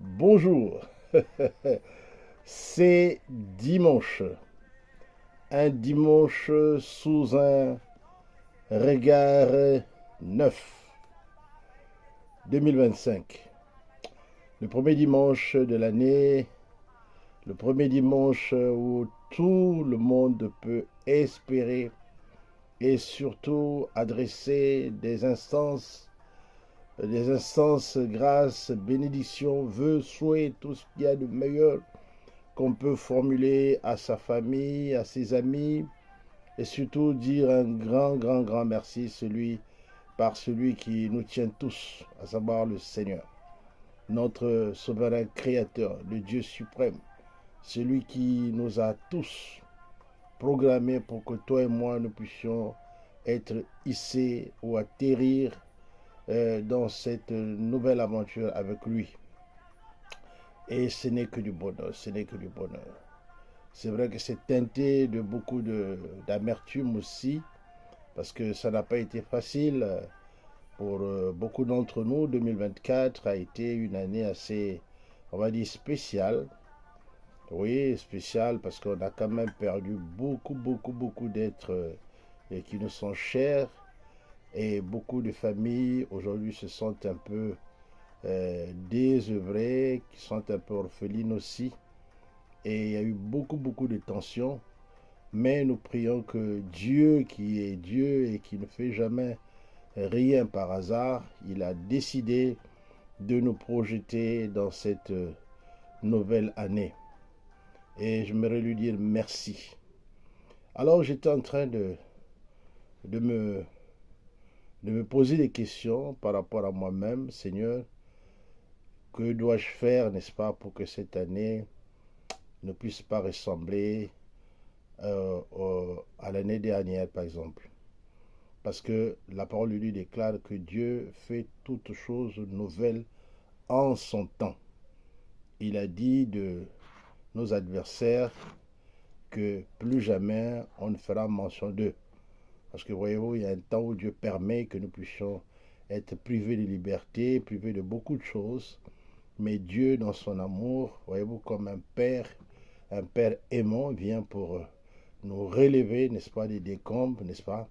Bonjour, c'est dimanche, un dimanche sous un regard neuf, 2025. Le premier dimanche de l'année, le premier dimanche où tout le monde peut espérer et surtout adresser des instances, grâces, bénédictions, vœux, souhaits, tout ce qu'il y a de meilleur qu'on peut formuler à sa famille, à ses amis, et surtout dire un grand, grand, grand merci par celui qui nous tient tous, à savoir le Seigneur, notre souverain créateur, le Dieu suprême, celui qui nous a tous programmés pour que toi et moi nous puissions être hissés ou atterrir dans cette nouvelle aventure avec lui. Et ce n'est que du bonheur, ce n'est que du bonheur. C'est vrai que c'est teinté de beaucoup d'amertume aussi, parce que ça n'a pas été facile pour beaucoup d'entre nous. 2024 a été une année assez, on va dire, spéciale. Oui, spéciale parce qu'on a quand même perdu beaucoup, beaucoup, beaucoup d'êtres qui nous sont chers. Et beaucoup de familles aujourd'hui se sentent un peu désœuvrées, qui sont un peu orphelines aussi. Et il y a eu beaucoup, beaucoup de tensions. Mais nous prions que Dieu, qui est Dieu et qui ne fait jamais rien par hasard, il a décidé de nous projeter dans cette nouvelle année. Et j'aimerais lui dire merci. Alors j'étais en train de, me, de me poser des questions par rapport à moi-même. Seigneur, que dois-je faire, n'est-ce pas, pour que cette année ne puisse pas ressembler à l'année dernière, par exemple? Parce que la parole de Dieu déclare que Dieu fait toutes choses nouvelles en son temps. Il a dit de nos adversaires que plus jamais on ne fera mention d'eux. Parce que voyez-vous, il y a un temps où Dieu permet que nous puissions être privés de liberté, privés de beaucoup de choses. Mais Dieu, dans son amour, voyez-vous, comme un père aimant vient pour nous relever, n'est-ce pas, des décombres, n'est-ce pas,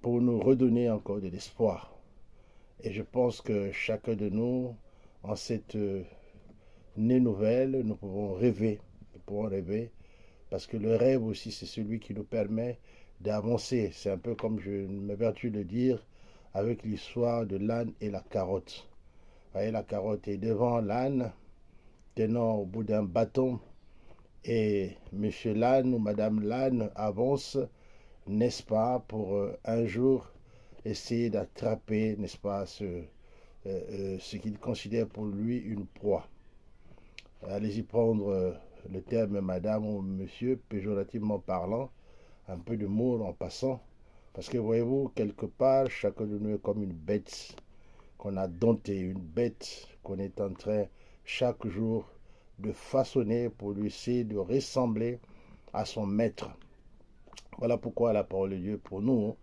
pour nous redonner encore de l'espoir. Et je pense que chacun de nous, en cette année nouvelle, nous pouvons rêver, parce que le rêve aussi, c'est celui qui nous permet d'avancer. C'est un peu comme je m'évertue de dire avec l'histoire de l'âne et la carotte. Vous voyez, la carotte est devant l'âne, tenant au bout d'un bâton, et monsieur l'âne ou madame l'âne avance, n'est-ce pas, pour un jour essayer d'attraper, n'est-ce pas, ce qu'il considère pour lui une proie. Allez-y prendre le terme madame ou monsieur, péjorativement parlant, un peu d'humour en passant, parce que voyez-vous, quelque part, chacun de nous est comme une bête qu'on a domptée, une bête qu'on est en train chaque jour de façonner pour lui essayer de ressembler à son maître. Voilà pourquoi la parole de Dieu pour nous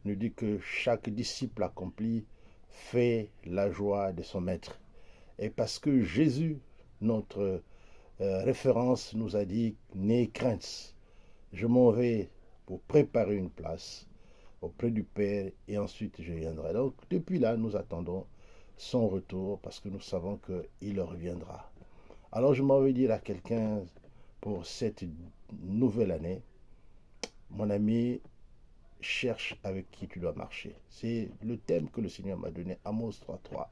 nous dit que chaque disciple accompli fait la joie de son maître. Et parce que Jésus, notre référence, nous a dit, n'ayez crainte, je m'en vais pour préparer une place auprès du Père et ensuite je viendrai. Donc depuis là, nous attendons son retour parce que nous savons qu'il reviendra. Alors je m'en vais dire à quelqu'un pour cette nouvelle année, mon ami, cherche avec qui tu dois marcher. C'est le thème que le Seigneur m'a donné, Amos 3.3,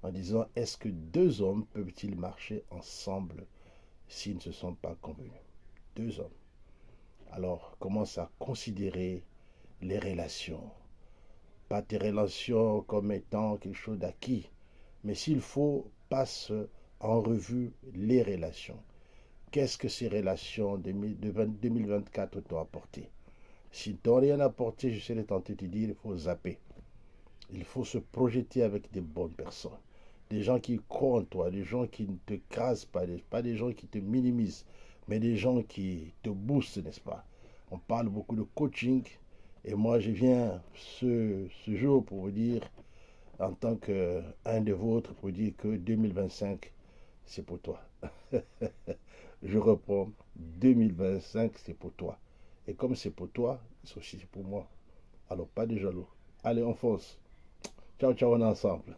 en disant, est-ce que deux hommes peuvent-ils marcher ensemble s'ils ne se sont pas convenus? Deux hommes. Alors commence à considérer les relations. Pas tes relations comme étant quelque chose d'acquis, mais s'il faut, passe en revue les relations. Qu'est-ce que ces relations de 2024 t'ont apporté? S'ils t'ont rien apporté, je serais tenté de te dire, il faut zapper. Il faut se projeter avec des bonnes personnes. Des gens qui croient en toi, des gens qui ne te crasent pas des gens qui te minimisent, mais des gens qui te boostent, n'est-ce pas? On parle beaucoup de coaching, et moi je viens ce jour pour vous dire, en tant qu'un des vôtres, pour dire que 2025 c'est pour toi. Je reprends, 2025, c'est pour toi. Et comme c'est pour toi, c'est aussi pour moi. Alors, pas de jaloux. Allez, on fonce. Ciao, ciao, on est ensemble.